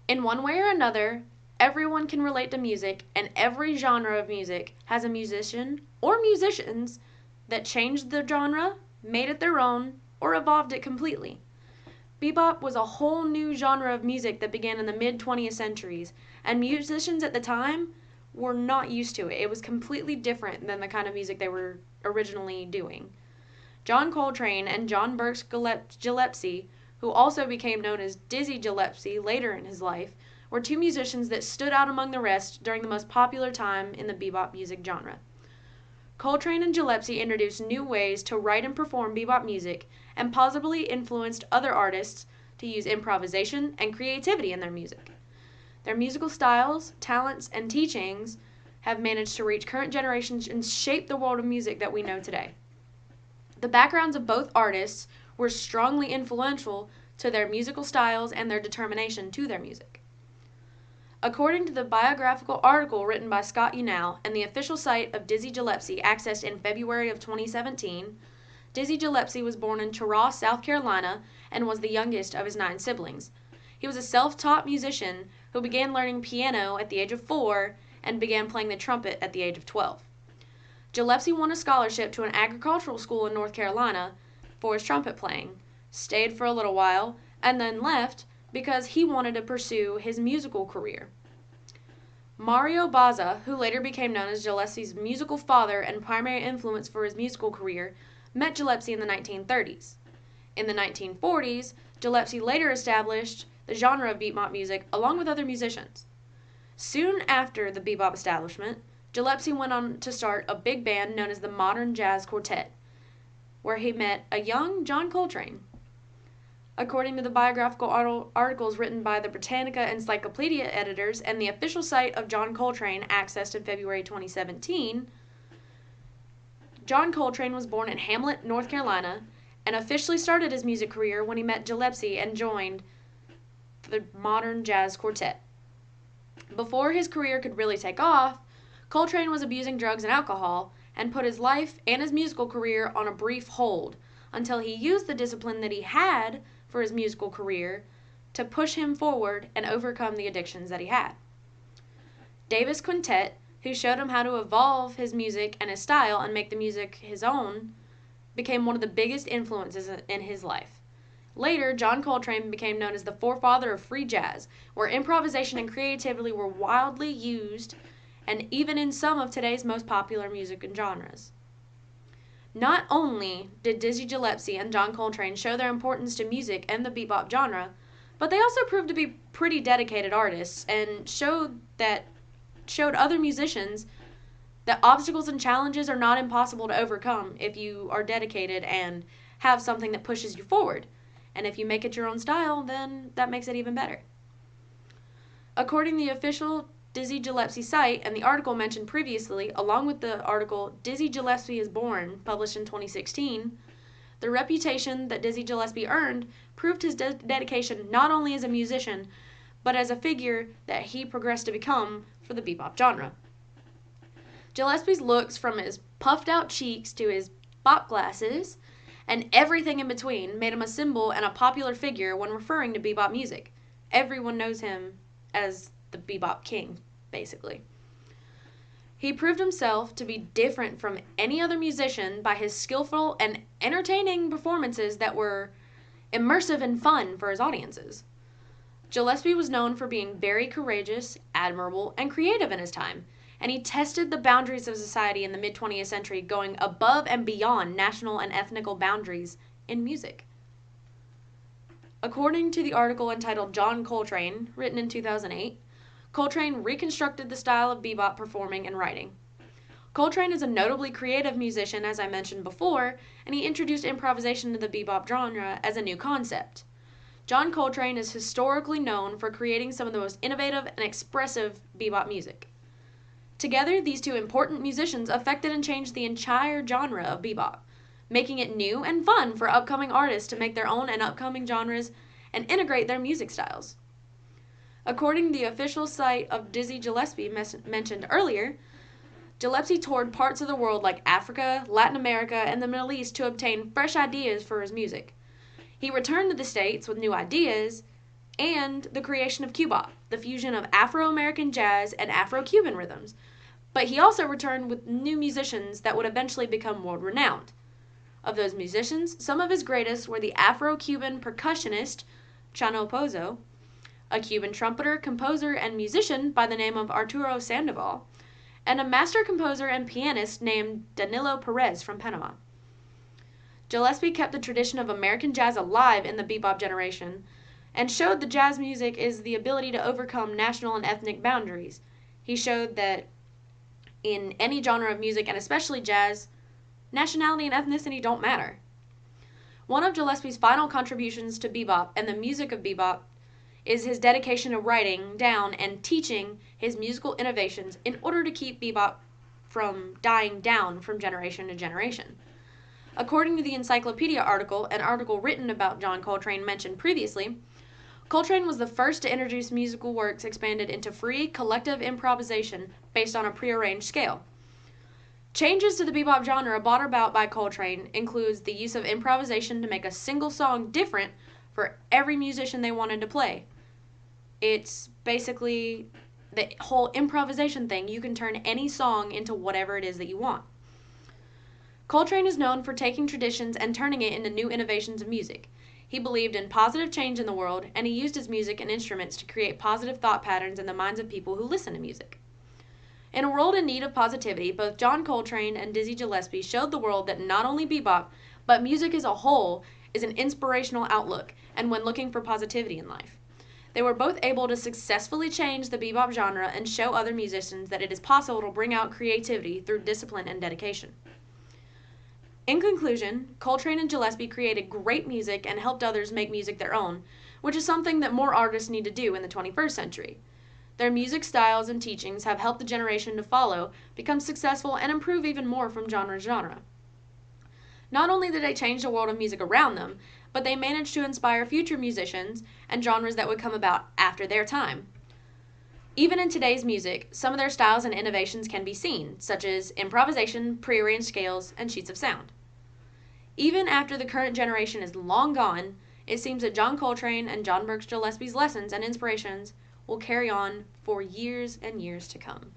In one way or another, everyone can relate to music, and every genre of music has a musician or musicians that changed the genre, made it their own, or evolved it completely. Bebop was a whole new genre of music that began in the mid 20th centuries, and musicians at the time were not used to it. It was completely different than the kind of music they were originally doing. John Coltrane and John Burks Gillespie, who also became known as Dizzy Gillespie later in his life, were two musicians that stood out among the rest during the most popular time in the bebop music genre. Coltrane and Gillespie introduced new ways to write and perform bebop music and positively influenced other artists to use improvisation and creativity in their music. Their musical styles, talents, and teachings have managed to reach current generations and shape the world of music that we know today. The backgrounds of both artists were strongly influential to their musical styles and their determination to their music. According to the biographical article written by Scott Unal and the official site of Dizzy Gillespie accessed in February of 2017, Dizzy Gillespie was born in Charras, South Carolina, and was the youngest of his 9 siblings. He was a self-taught musician who began learning piano at the age of 4 and began playing the trumpet at the age of 12. Gillespie won a scholarship to an agricultural school in North Carolina for his trumpet playing, stayed for a little while, and then left because he wanted to pursue his musical career. Mario Bazza, who later became known as Gillespie's musical father and primary influence for his musical career, met Gillespie in the 1930s. In the 1940s, Gillespie later established the genre of bebop music along with other musicians. Soon after the bebop establishment, Gillespie went on to start a big band known as the Modern Jazz Quartet, where he met a young John Coltrane. According to the biographical articles written by the Britannica Encyclopedia editors and the official site of John Coltrane accessed in February 2017, John Coltrane was born in Hamlet, North Carolina, and officially started his music career when he met Gillespie and joined the Modern Jazz Quartet. Before his career could really take off, Coltrane was abusing drugs and alcohol and put his life and his musical career on a brief hold until he used the discipline that he had for his musical career to push him forward and overcome the addictions that he had. Davis Quintet, who showed him how to evolve his music and his style and make the music his own, became one of the biggest influences in his life. Later, John Coltrane became known as the forefather of free jazz, where improvisation and creativity were wildly used and even in some of today's most popular music and genres. Not only did Dizzy Gillespie and John Coltrane show their importance to music and the bebop genre, but they also proved to be pretty dedicated artists and showed other musicians that obstacles and challenges are not impossible to overcome if you are dedicated and have something that pushes you forward. And if you make it your own style, then that makes it even better. According to the official Dizzy Gillespie site and the article mentioned previously, along with the article Dizzy Gillespie is Born, published in 2016, the reputation that Dizzy Gillespie earned proved his dedication not only as a musician, but as a figure that he progressed to become for the bebop genre. Gillespie's looks, from his puffed out cheeks to his bop glasses and everything in between, made him a symbol and a popular figure when referring to bebop music. Everyone knows him as the bebop king, basically. He proved himself to be different from any other musician by his skillful and entertaining performances that were immersive and fun for his audiences. Gillespie was known for being very courageous, admirable, and creative in his time, and he tested the boundaries of society in the mid-20th century, going above and beyond national and ethnical boundaries in music. According to the article entitled John Coltrane, written in 2008, Coltrane reconstructed the style of bebop performing and writing. Coltrane is a notably creative musician, as I mentioned before, and he introduced improvisation to the bebop genre as a new concept. John Coltrane is historically known for creating some of the most innovative and expressive bebop music. Together, these two important musicians affected and changed the entire genre of bebop, making it new and fun for upcoming artists to make their own and upcoming genres and integrate their music styles. According to the official site of Dizzy Gillespie mentioned earlier, Gillespie toured parts of the world like Africa, Latin America, and the Middle East to obtain fresh ideas for his music. He returned to the States with new ideas and the creation of Cubop, the fusion of Afro-American jazz and Afro-Cuban rhythms. But he also returned with new musicians that would eventually become world-renowned. Of those musicians, some of his greatest were the Afro-Cuban percussionist Chano Pozo, a Cuban trumpeter, composer, and musician by the name of Arturo Sandoval, and a master composer and pianist named Danilo Perez from Panama. Gillespie kept the tradition of American jazz alive in the bebop generation and showed that jazz music is the ability to overcome national and ethnic boundaries. He showed that in any genre of music, and especially jazz, nationality and ethnicity don't matter. One of Gillespie's final contributions to bebop and the music of bebop is his dedication to writing down and teaching his musical innovations in order to keep bebop from dying down from generation to generation. According to the encyclopedia article, an article written about John Coltrane mentioned previously, Coltrane was the first to introduce musical works expanded into free, collective improvisation based on a prearranged scale. Changes to the bebop genre brought about by Coltrane includes the use of improvisation to make a single song different for every musician they wanted to play. It's basically the whole improvisation thing. You can turn any song into whatever it is that you want. Coltrane is known for taking traditions and turning it into new innovations of music. He believed in positive change in the world, and he used his music and instruments to create positive thought patterns in the minds of people who listen to music. In a world in need of positivity, both John Coltrane and Dizzy Gillespie showed the world that not only bebop, but music as a whole is an inspirational outlook, and when looking for positivity in life. They were both able to successfully change the bebop genre and show other musicians that it is possible to bring out creativity through discipline and dedication. In conclusion, Coltrane and Gillespie created great music and helped others make music their own, which is something that more artists need to do in the 21st century. Their music styles and teachings have helped the generation to follow become successful and improve even more from genre to genre. Not only did they change the world of music around them, but they managed to inspire future musicians and genres that would come about after their time. Even in today's music, some of their styles and innovations can be seen, such as improvisation, prearranged scales, and sheets of sound. Even after the current generation is long gone, it seems that John Coltrane and John Burks Gillespie's lessons and inspirations will carry on for years and years to come.